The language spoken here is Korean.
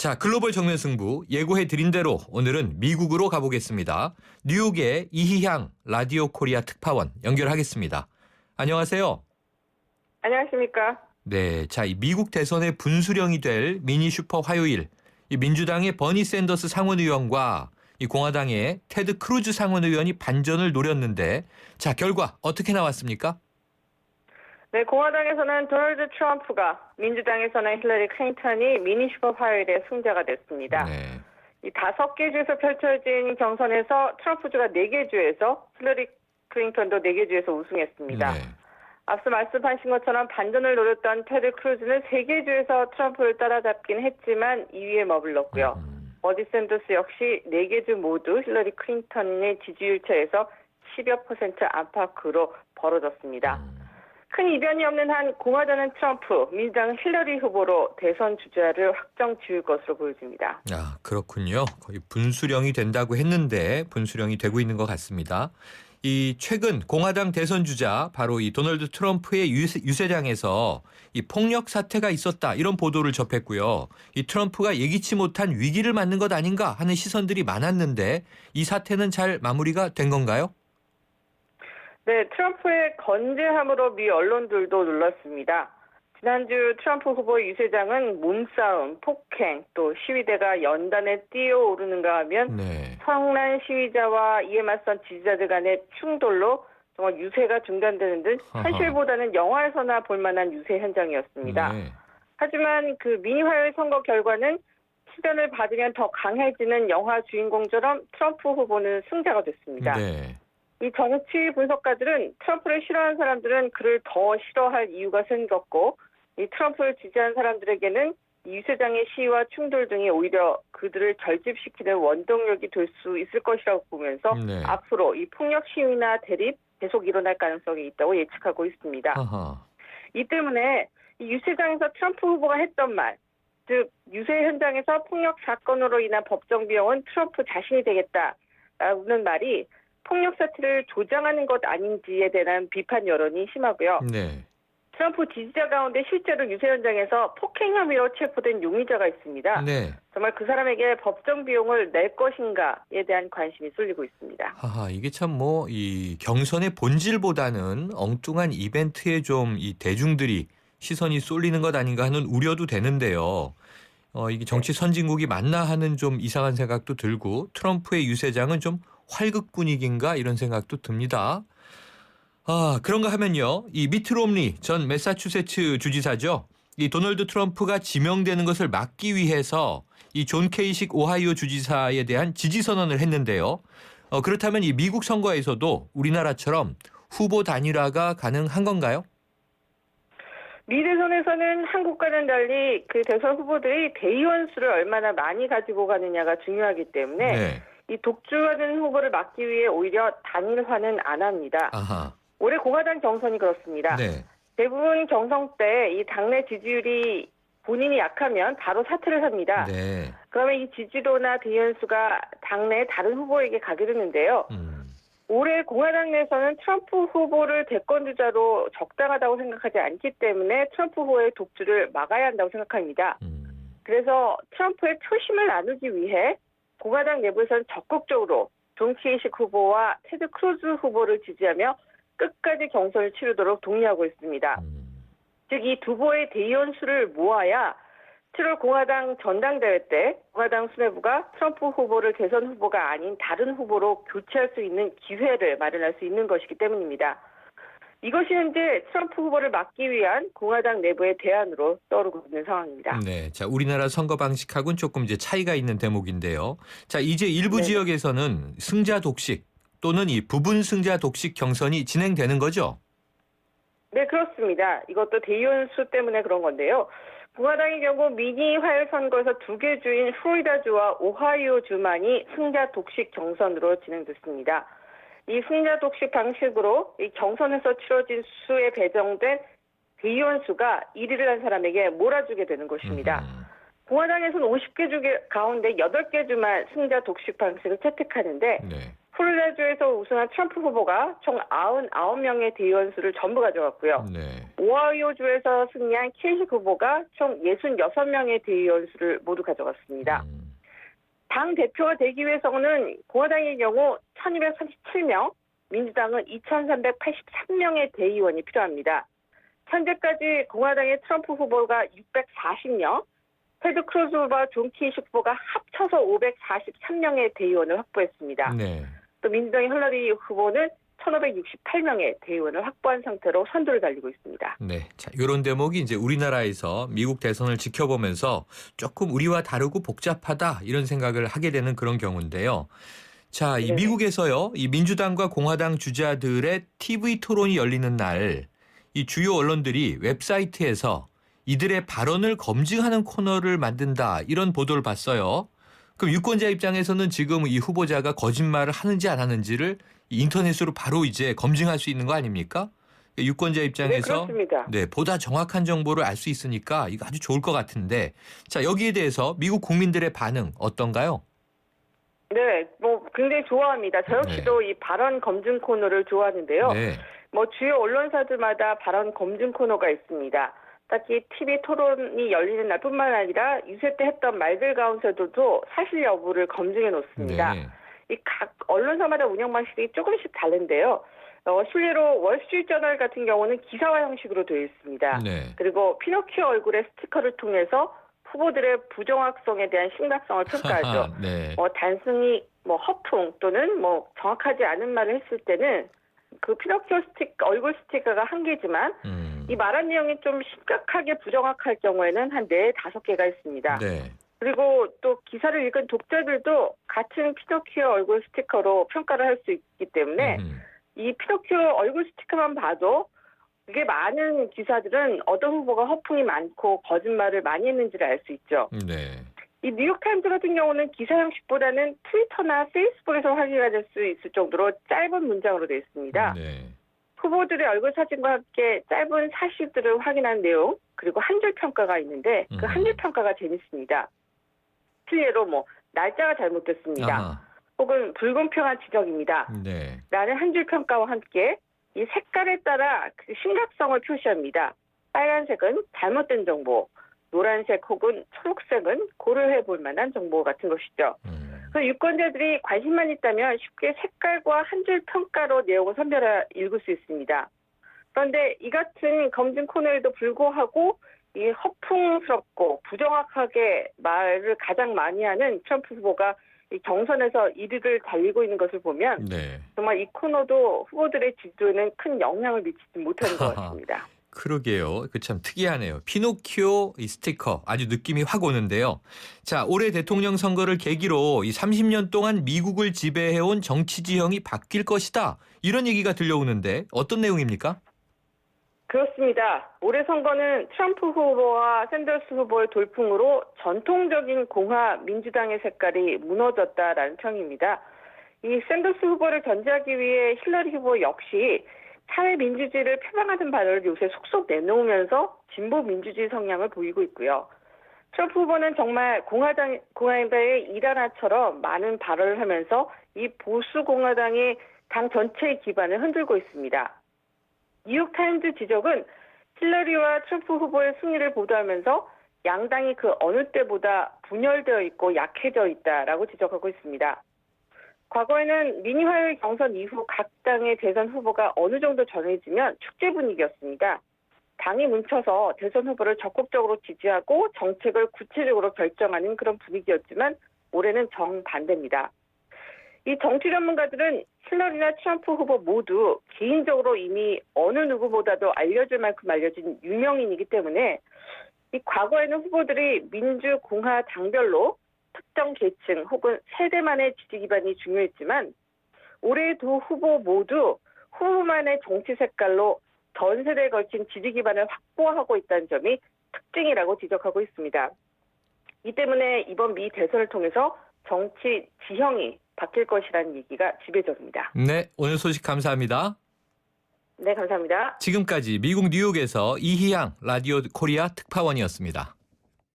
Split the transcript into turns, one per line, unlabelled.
자, 글로벌 정면 승부 예고해 드린 대로 오늘은 미국으로 가보겠습니다. 뉴욕의 이희향 라디오 코리아 특파원 연결하겠습니다. 안녕하세요.
안녕하십니까.
네, 자, 이 미국 대선의 분수령이 될 미니 슈퍼 화요일, 이 민주당의 버니 샌더스 상원의원과 이 공화당의 테드 크루즈 상원의원이 반전을 노렸는데, 자, 결과 어떻게 나왔습니까?
네, 공화당에서는 도널드 트럼프가, 민주당에서는 힐러리 클린턴이 미니 슈퍼 화요일의 승자가 됐습니다.
네.
이 5개 주에서 펼쳐진 경선에서 트럼프 주가 4개 주에서 힐러리 클린턴도 4개 주에서 우승했습니다.
네.
앞서 말씀하신 것처럼 반전을 노렸던 테드 크루즈는 3개 주에서 트럼프를 따라잡긴 했지만 2위에 머물렀고요. 버니 샌더스 역시 4개 주 모두 힐러리 클린턴의 지지율 차에서 10여 % 안팎으로 벌어졌습니다. 큰 이변이 없는 한 공화당은 트럼프, 민주당은 힐러리 후보로 대선 주자를 확정 지을 것으로 보여집니다.
아, 그렇군요. 거의 분수령이 된다고 했는데 분수령이 되고 있는 것 같습니다. 이 최근 공화당 대선 주자 바로 이 도널드 트럼프의 유세장에서 이 폭력 사태가 있었다 이런 보도를 접했고요. 이 트럼프가 예기치 못한 위기를 맞는 것 아닌가 하는 시선들이 많았는데 이 사태는 잘 마무리가 된 건가요?
네, 트럼프의 건재함으로 미 언론들도 놀랐습니다. 지난주 트럼프 후보의 유세장은 몸싸움, 폭행, 또 시위대가 연단에 뛰어오르는가 하면
네.
성난 시위자와 이에 맞선 지지자들 간의 충돌로 정말 유세가 중단되는 듯 현실보다는 영화에서나 볼만한 유세 현장이었습니다.
네.
하지만 그 미니 화요일 선거 결과는 시련을 받으면 더 강해지는 영화 주인공처럼 트럼프 후보는 승자가 됐습니다.
네.
이 정치 분석가들은 트럼프를 싫어하는 사람들은 그를 더 싫어할 이유가 생겼고 이 트럼프를 지지하는 사람들에게는 이 유세장의 시위와 충돌 등이 오히려 그들을 결집시키는 원동력이 될 수 있을 것이라고 보면서
네.
앞으로 이 폭력 시위나 대립 계속 일어날 가능성이 있다고 예측하고 있습니다.
아하.
이 때문에 이 유세장에서 트럼프 후보가 했던 말, 즉 유세 현장에서 폭력 사건으로 인한 법정 비용은 트럼프 자신이 되겠다라는 말이 폭력 사태를 조장하는 것 아닌지에 대한 비판 여론이 심하고요.
네.
트럼프 지지자 가운데 실제로 유세 현장에서 폭행 혐의로 체포된 용의자가 있습니다.
네.
정말 그 사람에게 법정 비용을 낼 것인가에 대한 관심이 쏠리고 있습니다.
하하, 이게 참 뭐 이 경선의 본질보다는 엉뚱한 이벤트에 좀 이 대중들이 시선이 쏠리는 것 아닌가 하는 우려도 되는데요. 이게 정치 선진국이 맞나 하는 좀 이상한 생각도 들고 트럼프의 유세장은 좀 활극 분위기인가 이런 생각도 듭니다. 아, 그런가 하면요. 이 미트 롬니 전 매사추세츠 주지사죠. 이 도널드 트럼프가 지명되는 것을 막기 위해서 이 존 케이식 오하이오 주지사에 대한 지지 선언을 했는데요. 그렇다면 이 미국 선거에서도 우리나라처럼 후보 단일화가 가능한 건가요?
미 대선에서는 한국과는 달리 그 대선 후보들이 대의원 수를 얼마나 많이 가지고 가느냐가 중요하기 때문에
네.
이 독주하는 후보를 막기 위해 오히려 단일화는 안 합니다.
아하.
올해 공화당 경선이 그렇습니다.
네.
대부분 경선 때 이 당내 지지율이 본인이 약하면 바로 사퇴를 합니다.
네.
그러면 이 지지도나 대의원수가 당내 다른 후보에게 가게 되는데요. 올해 공화당 내에서는 트럼프 후보를 대권주자로 적당하다고 생각하지 않기 때문에 트럼프 후보의 독주를 막아야 한다고 생각합니다. 그래서 트럼프의 표심을 나누기 위해 공화당 내부에서는 적극적으로 존 케이식 후보와 테드 크루즈 후보를 지지하며 끝까지 경선을 치르도록 독려하고 있습니다. 즉 이 두 후보의 대의원 수를 모아야 7월 공화당 전당대회 때 공화당 수뇌부가 트럼프 후보를 대선 후보가 아닌 다른 후보로 교체할 수 있는 기회를 마련할 수 있는 것이기 때문입니다. 이것이 현재 트럼프 후보를 막기 위한 공화당 내부의 대안으로 떠오르고 있는 상황입니다.
네, 자 우리나라 선거 방식하고는 조금 이제 차이가 있는 대목인데요. 자 이제 일부 지역에서는 승자 독식 또는 이 부분 승자 독식 경선이 진행되는 거죠?
네, 그렇습니다. 이것도 대의원 수 때문에 그런 건데요. 공화당의 경우 미니 화요일 선거에서 2개 주인 플로리다주와 오하이오 주만이 승자 독식 경선으로 진행됐습니다. 이 승자 독식 방식으로 이 경선에서 치러진 수에 배정된 대의원 수가 1위를 한 사람에게 몰아주게 되는 것입니다. 공화당에서는 50개 주 가운데 8개 주만 승자 독식 방식을 채택하는데
네.
플로리다주에서 우승한 트럼프 후보가 총 99명의 대의원 수를 전부 가져갔고요.
네.
오하이오주에서 승리한 케이시 후보가 총 66명의 대의원 수를 모두 가져갔습니다. 당 대표가 되기 위해서는 공화당의 경우 1237명, 민주당은 2383명의 대의원이 필요합니다. 현재까지 공화당의 트럼프 후보가 640명, 테드 크루즈 후보와 존 케이시 후보가 합쳐서 543명의 대의원을 확보했습니다.
네.
또 민주당의 힐러리 후보는 1568명의 대의원을 확보한 상태로 선두를 달리고 있습니다.
네. 자, 이런 대목이 이제 우리나라에서 미국 대선을 지켜보면서 조금 우리와 다르고 복잡하다 이런 생각을 하게 되는 그런 경우인데요. 자, 이
네.
미국에서요, 이 민주당과 공화당 주자들의 TV 토론이 열리는 날, 이 주요 언론들이 웹사이트에서 이들의 발언을 검증하는 코너를 만든다 이런 보도를 봤어요. 그럼 유권자 입장에서는 지금 이 후보자가 거짓말을 하는지 안 하는지를 인터넷으로 바로 이제 검증할 수 있는 거 아닙니까? 유권자 입장에서
네,
보다 정확한 정보를 알 수 있으니까 이거 아주 좋을 것 같은데, 자, 여기에 대해서 미국 국민들의 반응 어떤가요?
네, 굉장히 좋아합니다. 저 역시도 이 발언 검증 코너를 좋아하는데요.
네.
주요 언론사들마다 발언 검증 코너가 있습니다. 딱히 TV 토론이 열리는 날뿐만 아니라 유세 때 했던 말들 가운데서도 사실 여부를 검증해 놓습니다.
네.
이 각 언론사마다 운영 방식이 조금씩 다른데요. 실례로 월스트리트저널 같은 경우는 기사화 형식으로 되어 있습니다.
네.
그리고 피노키오 얼굴의 스티커를 통해서 후보들의 부정확성에 대한 심각성을 평가하죠.
네.
단순히 허풍 또는 정확하지 않은 말을 했을 때는 그 피노키오 얼굴 스티커가 한 개지만 이 말한 내용이 좀 심각하게 부정확할 경우에는 한 4-5개가 있습니다.
네.
그리고 또 기사를 읽은 독자들도 같은 피노키오 얼굴 스티커로 평가를 할 수 있기 때문에 이 피노키오 얼굴 스티커만 봐도 이게 많은 기사들은 어떤 후보가 허풍이 많고 거짓말을 많이 했는지를 알 수 있죠.
네.
이 뉴욕타임즈 같은 경우는 기사 형식보다는 트위터나 페이스북에서 확인할 수 있을 정도로 짧은 문장으로 되어 있습니다.
네.
후보들의 얼굴 사진과 함께 짧은 사실들을 확인한 내용, 그리고 한 줄 평가가 있는데 그 한 줄 평가가 재밌습니다. 실례로 날짜가 잘못됐습니다.
아하.
혹은 불공평한 지적입니다.
네.
라는 한 줄 평가와 함께 이 색깔에 따라 그 심각성을 표시합니다. 빨간색은 잘못된 정보, 노란색 혹은 초록색은 고려해 볼 만한 정보 같은 것이죠. 그래서 유권자들이 관심만 있다면 쉽게 색깔과 한 줄 평가로 내용을 선별해 읽을 수 있습니다. 그런데 이 같은 검증 코너에도 불구하고 이 허풍스럽고 부정확하게 말을 가장 많이 하는 트럼프 후보가 이 경선에서 1위를 달리고 있는 것을 보면
네.
정말 이 코너도 후보들의 지지도에는 큰 영향을 미치지 못하는 것 같습니다.
그러게요. 그 참 특이하네요. 피노키오 이 스티커 아주 느낌이 확 오는데요. 자, 올해 대통령 선거를 계기로 이 30년 동안 미국을 지배해온 정치 지형이 바뀔 것이다. 이런 얘기가 들려오는데 어떤 내용입니까?
그렇습니다. 올해 선거는 트럼프 후보와 샌더스 후보의 돌풍으로 전통적인 공화 민주당의 색깔이 무너졌다라는 평입니다. 이 샌더스 후보를 견제하기 위해 힐러리 후보 역시 사회민주주의를 표방하는 발언을 요새 속속 내놓으면서 진보 민주주의 성향을 보이고 있고요. 트럼프 후보는 정말 공화당의 일하나처럼 많은 발언을 하면서 이 보수 공화당의 당 전체의 기반을 흔들고 있습니다. 뉴욕타임즈 지적은 힐러리와 트럼프 후보의 승리를 보도하면서 양당이 그 어느 때보다 분열되어 있고 약해져 있다라고 지적하고 있습니다. 과거에는 미니 화요일 경선 이후 각 당의 대선 후보가 어느 정도 정해지면 축제 분위기였습니다. 당이 뭉쳐서 대선 후보를 적극적으로 지지하고 정책을 구체적으로 결정하는 그런 분위기였지만 올해는 정반대입니다. 이 정치 전문가들은 힐러리나 트럼프 후보 모두 개인적으로 이미 어느 누구보다도 알려질 만큼 알려진 유명인이기 때문에 이 과거에는 후보들이 민주, 공화 당별로 특정 계층 혹은 세대만의 지지 기반이 중요했지만 올해 두 후보 모두 후보만의 정치 색깔로 전 세대에 걸친 지지 기반을 확보하고 있다는 점이 특징이라고 지적하고 있습니다. 이 때문에 이번 미 대선을 통해서 정치 지형이 바뀔 것이라는 얘기가 지배적입니다.
네, 오늘 소식 감사합니다.
네, 감사합니다.
지금까지 미국 뉴욕에서 이희양 라디오 코리아 특파원이었습니다.